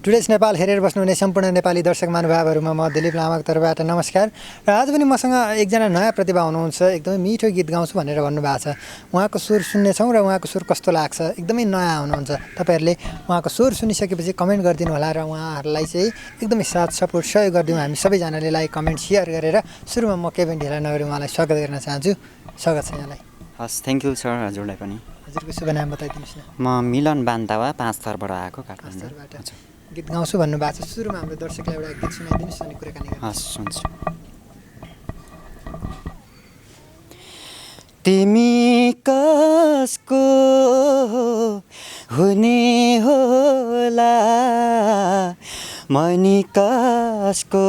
Today's Nepal हेरेर बस्नुहुने सम्पूर्ण नेपाली दर्शक महानुभावहरूमा म दिलीप लामाको तर्फबाट नमस्कार। र आज पनि मसँग एकजना नयाँ प्रतिभा हुनुहुन्छ, एकदमै मिठो गीत गाउँछु भनेर भन्नुभएको छ। उहाँको स्वर सुन्नेछौँ र उहाँको स्वर कस्तो लाग्छ, एकदमै नयाँ हुनुहुन्छ। तपाईँहरूले उहाँको स्वर सुनिसकेपछि कमेन्ट गरिदिनु होला र उहाँहरूलाई चाहिँ एकदमै साथ सपोर्ट सहयोग गरिदिउँ हामी सबैजनाले। लाइक कमेन्ट सेयर गरेर सुरुमा म केही पनि ढिला नगरी उहाँलाई स्वागत गर्न चाहन्छु। स्वागत छ यहाँलाई। हस्, थ्याङ्क यू सर। हजुरलाई पनि। हजुरको शुभ नाम बताइदिनुहोस् न। म मिलन बान्तावा, 5 थरबाट आएको, काठमाडौँ। गीत गाउँछु भन्नुभएको छ, सुरुमा हाम्रो दर्शकलाई एउटा गीत सुनाइदिनुहोस् अनि कुराकानी गर्नुहोस्। हस्, सुन्छु। तिमी कसको हुने होला, मनी कसको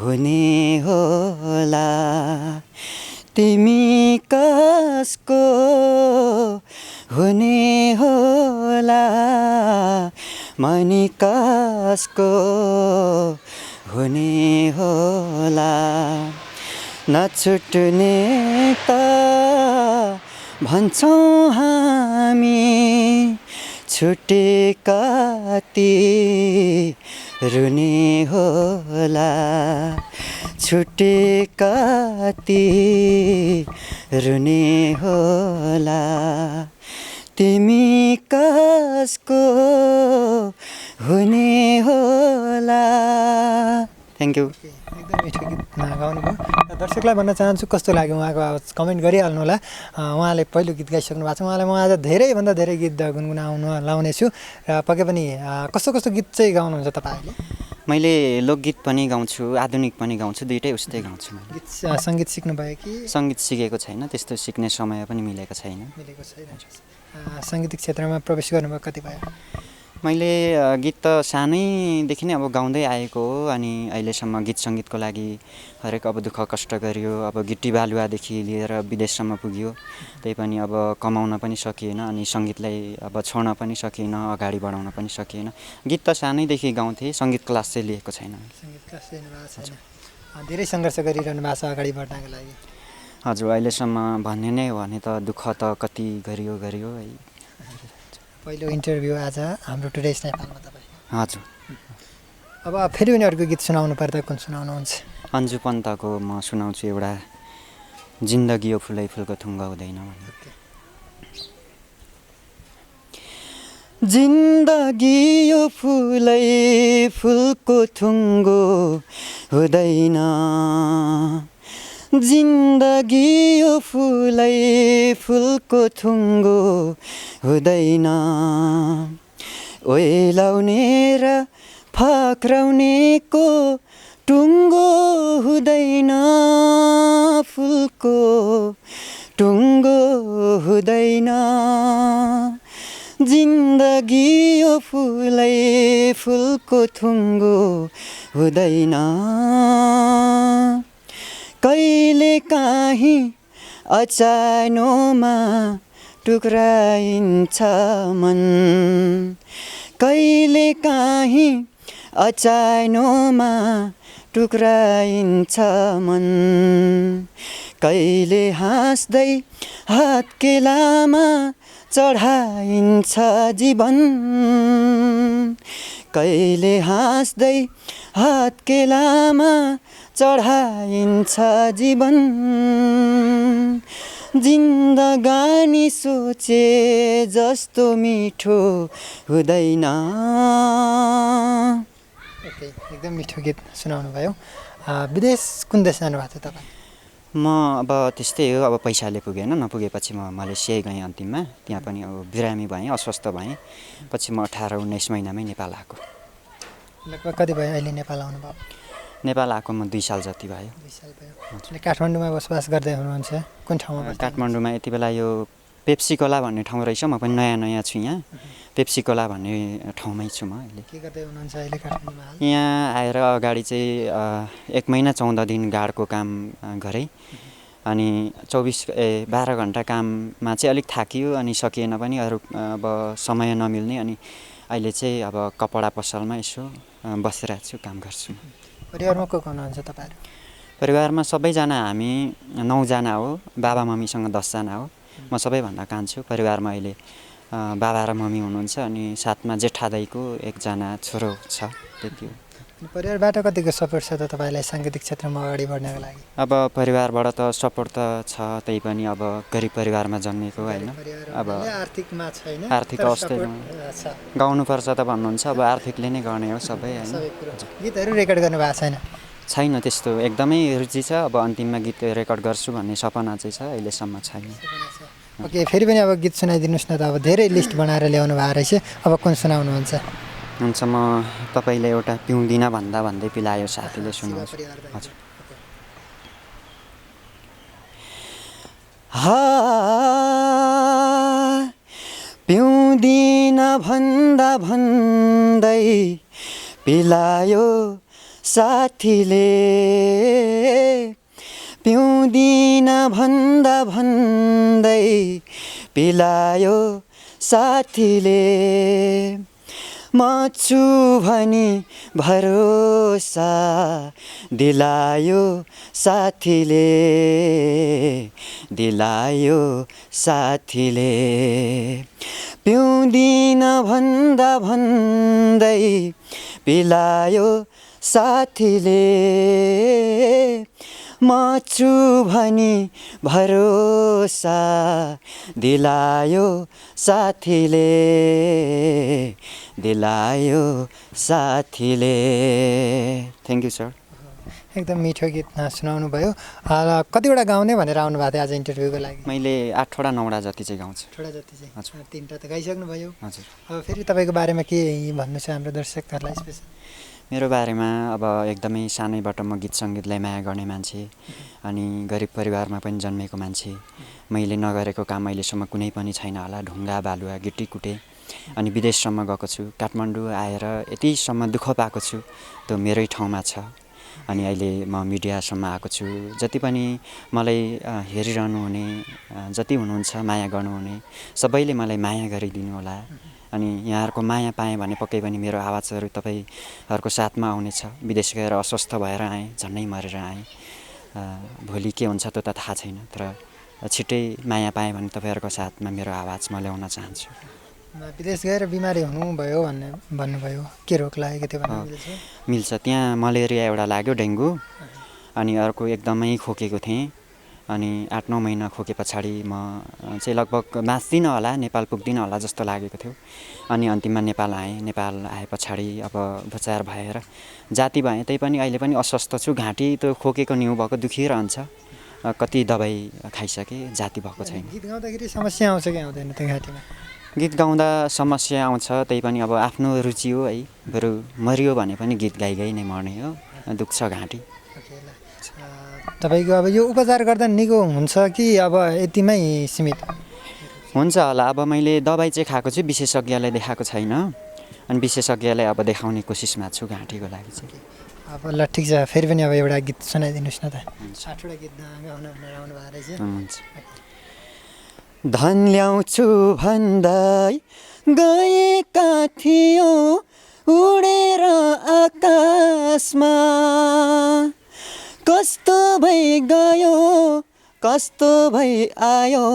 हुने होला, तिमी कसको हुने होला, मनी कसको हुने होला, नछुट्ने त भन्छौँ हामी, छुटेका ती रुने होला, छुटेका ती रुने होला, तिमी कसको हुने होला। Thank you. एकदम मिठो गीत गाउनुभयो। दर्शकलाई भन्न चाहन्छु कस्तो लाग्यो उहाँको आवाज, कमेन्ट गरिहाल्नु होला। उहाँले पहिलो गीत गाइसक्नु भएको छ। उहाँलाई म आज धेरैभन्दा धेरै गीत गुनगुनाउनु लाउनेछु र पक्कै पनि कस्तो कस्तो गीत चाहिँ गाउनुहुन्छ तपाईँले? मैले लोकगीत पनि गाउँछु, आधुनिक पनि गाउँछु, दुइटै उस्तै गाउँछु। गीत सङ्गीत सिक्नुभयो कि? सङ्गीत सिकेको छैन, त्यस्तो सिक्ने समय पनि मिलेको छैन। साङ्गीतिक क्षेत्रमा प्रवेश गर्नुभयो कति भयो? मैले गीत त सानैदेखि नै अब गाउँदै आएको हो। अनि अहिलेसम्म गीत सङ्गीतको लागि हरेक अब दुःख कष्ट गरियो। अब गिट्टी बालुवादेखि लिएर विदेशसम्म पुग्यो, त्यही पनि अब कमाउन पनि सकिएन, अनि सङ्गीतलाई अब छोड्न पनि सकिएन, अगाडि बढाउन पनि सकिएन। गीत त सानैदेखि गाउँथेँ, सङ्गीत क्लास चाहिँ लिएको छैन। सङ्गीत क्लास लिनुभएको छैन। धेरै सङ्घर्ष गरिरहनु भएको छ अगाडि बढ्नको लागि। हजुर, अहिलेसम्म भन्ने नै हो भने त दुःख त कति गरियो है। पहिलो इन्टरभ्यू आज हाम्रो टुडेस नेपालमा तपाईँ। हजुर। अब फेरि पनि अर्को गीत सुनाउनु पर्दा कुन सुनाउनुहुन्छ? अन्जु पन्तको म सुनाउँछु एउटा, जिन्दगी यो फुलै फुलको थुङ्ग हुँदैन भन्ने। जिन्दगी यो फुलै फुलको थुङ्गो हुँदैन, जिन्दगी यो फुलै फुलको थुङ्गो हुँदैन, ओइलाउने र फक्राउनेको टुङ्गो हुँदैन, फुलको टुङ्गो हुँदैन, जिन्दगी यो फुलै फुलको थुङ्गो हुँदैन, कहिले काहीँ अचानोमा टुक्राइन्छ मन, कहिले काहीँ अचानोमा टुक्राइन्छ मन, कहिले हाँस्दै हत्केलामा चढाइन्छ जीवन, कहिले हाँस्दै हत्केलामा चढाइन्छ जीवन, जिन्दगानी सोचे जस्तो मिठो हुँदैन। एकदम मिठो गीत सुनाउनु भयो। विदेश कुन देश जानुभएको थियो तपाईँ? म अब त्यस्तै हो, अब पैसाले पुगेन, नपुगेपछि म मलेसिया गएँ अन्तिममा। त्यहाँ पनि अब बिरामी भएँ, अस्वस्थ भएँ, पछि म 18-19 महिनामै नेपाल आएको। लगभग कति भयो अहिले नेपाल आउनुभयो? नेपाल आएको म 2 साल जति भयो। 2 साल भयो। काठमाडौँमा बसोबास गर्दै हुनुहुन्छ, कुन ठाउँमा? काठमाडौँमा यति बेला यो पेप्सीकोला भन्ने ठाउँ रहेछ, म पनि नयाँ छु यहाँ। पेप्सीकोला भन्ने ठाउँमै छु म अहिले। के गर्दै हुनुहुन्छ अहिले काठमाडौँमा? यहाँ आएर अगाडि चाहिँ 1 महिना 14 दिन गार्डको काम गरेँ। अनि 12 घन्टा काममा चाहिँ अलिक थाकियो, अनि सकिएन पनि, अरू अब समय नमिल्ने, अनि अहिले चाहिँ अब कपडा पसलमा यसो बसिरहेको छु, काम गर्छु। परिवारमा को हुनुहुन्छ तपाईँहरू? परिवारमा सबैजना हामी 9 जना हो। बाबा मम्मीसँग 10 जना हो। म सबैभन्दा कान्छु। परिवारमा अहिले बाबा र मम्मी हुनुहुन्छ अनि साथमा जेठा दाइको एकजना छोरो छ, त्यति हो। अनि परिवारबाट कतिको सपोर्ट छ त तपाईँलाई साङ्गीतिक क्षेत्रमा अगाडि बढ्नको लागि? अब परिवारबाट त सपोर्ट त छ, त्यही पनि अब गरिब परिवारमा जन्मेको होइन, अब आर्थिकमा छैन, आर्थिक अवस्था गाउनुपर्छ त भन्नुहुन्छ, अब आर्थिकले नै गर्ने हो सबै होइन। गीतहरू रेकर्ड गर्नु भएको छैन? छैन, त्यस्तो एकदमै रुचि छ, अब अन्तिममा गीत रेकर्ड गर्छु भन्ने सपना चाहिँ छ, अहिलेसम्म छैन। ओके, फेरि पनि अब गीत सुनाइदिनुहोस् न त, अब धेरै लिस्ट बनाएर ल्याउनु भएको रहेछ, अब कुन सुनाउनुहुन्छ? हुन्छ, म तपाईँले एउटा पिउँदिन भन्दा भन्दै पिलायो साथीले सुनाउँछु। हजुर। पिउँदिन भन्दा भन्दै पिलायो साथीले, पिउँदिन भन्दा भन्दै पिलायो साथीले, म छु भनी भरोसा दिलायो साथीले, दिलायो साथीले, पिउँदिन भन्दा भन्दै पिलायो साथीले, म छु भनी भरोसा दिलायो साथीले, दिलायो साथीले। Thank you sir. एकदम मिठो गीत सुनाउनु भयो। कतिवटा गाउने भनेर आउनु भएको थियो आज इन्टरभ्यूको लागि? मैले 8वटा 9वटा जति चाहिँ गाउँछु। 8वटा जति चाहिँ? हजुर। 3टा त गाइसक्नु भयो। हजुर। अब फेरि तपाईँको बारेमा के भन्नु छ हाम्रो दर्शकहरूलाई स्पेसल? मेरो बारेमा अब एकदमै सानैबाट म गीत सङ्गीतलाई माया गर्ने मान्छे, अनि गरिब परिवारमा पनि जन्मेको मान्छे। मैले नगरेको काम अहिलेसम्म कुनै पनि छैन होला, ढुङ्गा बालुवा गिटी कुटे, अनि विदेशसम्म गएको छु, काठमाडौँ आएर यतिसम्म दुःख पाएको छु, त्यो मेरै ठाउँमा छ। अनि अहिले म मिडियासम्म आएको छु। जति पनि मलाई हेरिरहनु हुने, जति हुनुहुन्छ माया गर्नुहुने सबैले मलाई माया गरिदिनु होला। अनि यहाँहरूको माया पाएँ भने पक्कै पनि मेरो आवाजहरू तपाईँहरूको साथमा आउनेछ। विदेश गएर अस्वस्थ भएर आएँ, झन्डै मरेर आएँ, भोलि के हुन्छ त्यो त थाहा छैन, तर छिट्टै माया पाएँ भने तपाईँहरूको साथमा मेरो आवाज म ल्याउन चाहन्छु। विदेश गएर बिमारी हुनुभयो भन्नुभयो, के रोग लागेको थियो भन्नु मिल्छ? त्यहाँ मलेरिया एउटा लाग्यो, डेङ्गु, अनि अर्को एकदमै खोकेको थिएँ, अनि 8-9 महिना खोके पछाडि म चाहिँ लगभग बाँच्दिनँ होला, नेपाल पुग्दिनँ होला जस्तो लागेको थियो। अनि अन्तिममा नेपाल आएँ। नेपाल आए पछाडि अब उपचार भएर जाती भएँ, त्यही पनि अहिले पनि अस्वस्थ छु। घाँटी त्यो खोकेको निहुँ भएको दुखिरहन्छ, कति दबाई खाइसकेँ, जाती भएको छैन। गीत गाउँदाखेरि समस्या आउँछ कि आउँदैन त्यो घाँटीमा? गीत गाउँदा समस्या आउँछ, त्यही पनि अब आफ्नो रुचि हो है, बरु मरियो भने पनि गीत गाइ नै मर्ने हो, दुख्छ घाँटी। तपाईँको अब यो उपचार गर्दा निको हुन्छ कि अब यतिमै सीमित हुन्छ होला? अब मैले दबाई चाहिँ खाएको छु, विशेषज्ञलाई देखाएको छैन, अनि विशेषज्ञलाई अब देखाउने कोसिसमा छु घाँटीको लागि चाहिँ। अब ल ठिक छ, फेरि पनि अब एउटा गीत सुनाइदिनुहोस् न त। 8वटा गीत गाउन भनेर आउनु भएको रहेछ। हुन्छ। धन ल्याउँछु भन्दै गएका थियौ उडेर आकाशमा, कस्तो भई गयो कस्तो भई आयो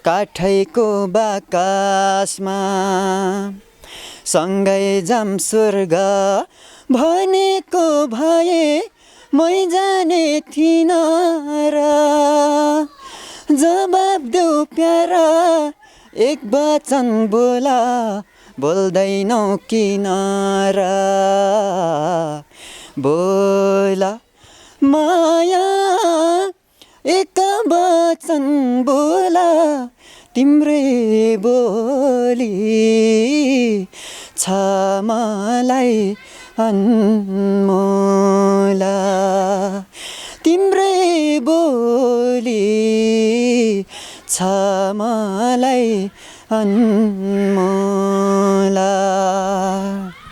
काठैको बाकसमा, सँगै जाम स्वर्ग भनेको भए मै जाने थिइन र, जवाब देऊ प्यारा एक वचन बोला बोल्दैनौ किन र, बोला माया एक वचन बोला तिम्रै बोली छ मलाई अनमोला, तिम्रै बोली छ मलाई अनमोला।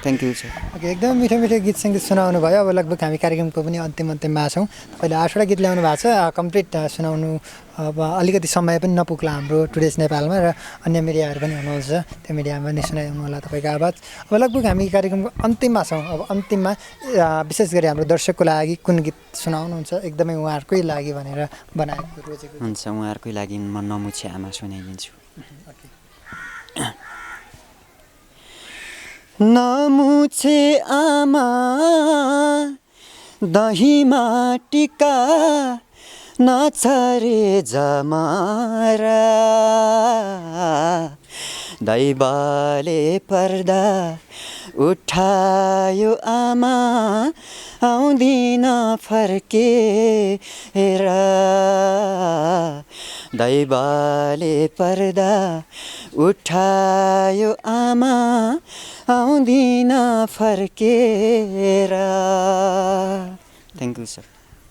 Thank you sir. ओके, एकदम मिठो मिठो गीत सङ्गीत सुनाउनु भयो। अब लगभग हामी कार्यक्रमको पनि अन्तिममा छौँ। तपाईँले 8वटा गीत ल्याउनु भएको छ, कम्प्लिट सुनाउनु अब अलिकति समय पनि नपुग्ला हाम्रो टुडेज नेपालमा, र अन्य मिडियाहरू पनि हुनुहुन्छ, त्यो मिडियामा पनि सुनाउनु होला तपाईँको आवाज। अब लगभग हामी कार्यक्रमको अन्तिममा छौँ। अब अन्तिममा विशेष गरी हाम्रो दर्शकको लागि कुन गीत सुनाउनुहुन्छ, एकदमै उहाँहरूकै लागि भनेर बनाएको रोजेको? हुन्छ, उहाँहरूकै लागि म नमुछे आमा सुनाइदिन्छु। नमुछे आमा दहीमा टिका नछरे जमारा दैवले पर्दा उठायो आमा आउँदिन फर्केर दैवले पर्दा उठायो आमा आउँदिन फर्केर। Thank you sir.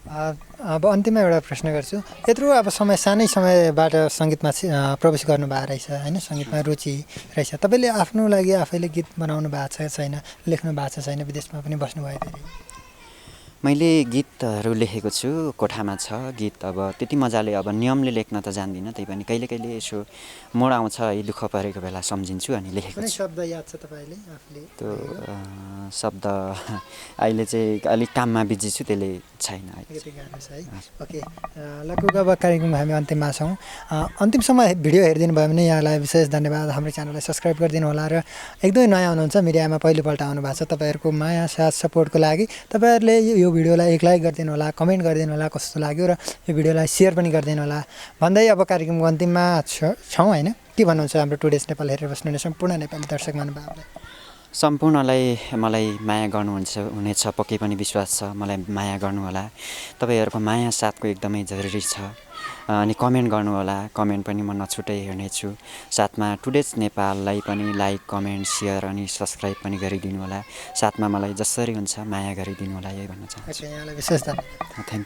अब अन्तिममा एउटा प्रश्न गर्छु। यत्रो अब सानै समयबाट सङ्गीतमा प्रवेश गर्नुभएको रहेछ होइन, सङ्गीतमा रुचि रहेछ। तपाईँले आफ्नो लागि आफैले गीत बनाउनु भएको छ छैन, लेख्नु भएको छ छैन, विदेशमा पनि बस्नुभयो फेरि? मैले गीतहरू लेखेको छु, कोठामा छ गीत। अब त्यति मजाले अब नियमले लेख्न त जान्दिनँ, त्यही पनि कहिले कहिले यसो मोड आउँछ है, दुःख परेको बेला सम्झिन्छु अनि लेखेको कुनै छु। शब्द याद छ तपाईँले आफूले? त्यो शब्द अहिले चाहिँ अलिक काममा बिजी छु, त्यसले छैन अहिले। गीत गाउनु छ है। ओके लगभग अब कार्यक्रम हामी अन्तिममा छौँ। अन्तिमसम्म भिडियो हेरिदिनु भयो भने यहाँलाई विशेष धन्यवाद। हाम्रो च्यानललाई सब्सक्राइब गरिदिनु होला र एकदमै नयाँ हुनुहुन्छ, मिडियामा पहिलोपल्ट आउनु भएको छ, तपाईँहरूको माया साथ सपोर्टको लागि तपाईँहरूले यो भिडियोलाई एक लाइक गरिदिनु होला, कमेन्ट गरिदिनु होला कस्तो लाग्यो, र यो भिडियोलाई सेयर पनि गरिदिनु होला भन्दै अब कार्यक्रमको अन्तिममा छौँ होइन। के भन्नुहुन्छ हाम्रो टुडेज नेपाल हेरेर बस्नुहुने सम्पूर्ण नेपाली दर्शक महानुभावलाई? सम्पूर्णलाई मलाई माया हुनेछ पक्कै पनि विश्वास छ। मलाई माया गर्नुहोला, तपाईँहरूको माया साथको एकदमै जरुरी छ। अनि कमेन्ट गर्नुहोला, कमेन्ट पनि म नछुटै हेर्नेछु। साथमा टुडेज नेपाललाई पनि लाइक कमेन्ट सेयर अनि सब्सक्राइब पनि गरिदिनु होला। साथमा मलाई जसरी हुन्छ माया गरिदिनु होला, यही भन्न चाहन्छु। यहाँलाई विशेष धन्यवाद। Thank you.